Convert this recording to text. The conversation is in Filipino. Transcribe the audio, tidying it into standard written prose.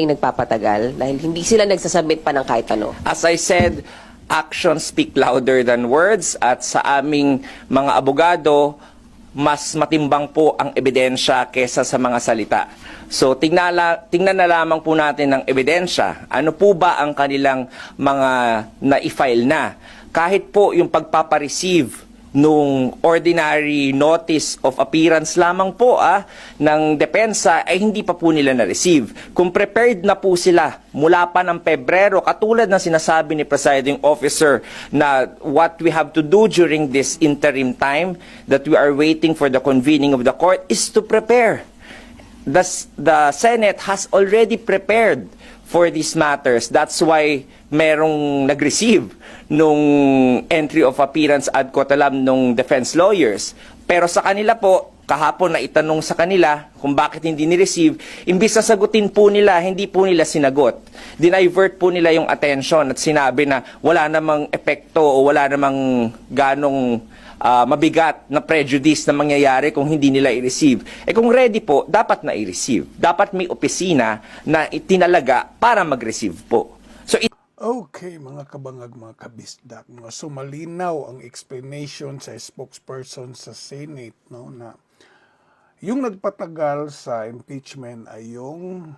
yung nagpapatagal dahil hindi sila nagsasubmit pa ng kahit ano. As I said, actions speak louder than words, at sa aming mga abogado, mas matimbang po ang ebidensya kesa sa mga salita. So tingnan na lamang po natin ang ebidensya. Ano po ba ang kanilang mga na-file na? Kahit po yung pagpapareceive nung ordinary notice of appearance lamang po ng depensa ay hindi pa po nila na-receive. Kung prepared na po sila mula pa ng Pebrero, katulad ng sinasabi ni Presiding Officer na what we have to do during this interim time that we are waiting for the convening of the court is to prepare. The Senate has already prepared for these matters. That's why merong nag-receive nung entry of appearance ad coetam nung defense lawyers. Pero sa kanila po, kahapon na itanong sa kanila kung bakit hindi ni-receive, imbis na sagutin po nila, hindi po nila sinagot. Dinivert po nila yung attention at sinabi na wala namang epekto o wala namang ganong mabigat na prejudice na mangyayari kung hindi nila i-receive. Kung ready po, dapat na i-receive. Dapat may opisina na itinalaga para mag-receive po. So, Okay, mga kabangag, mga kabisdak, no? So malinaw ang explanation sa spokesperson sa Senate, no, na yung nagpatagal sa impeachment ay yung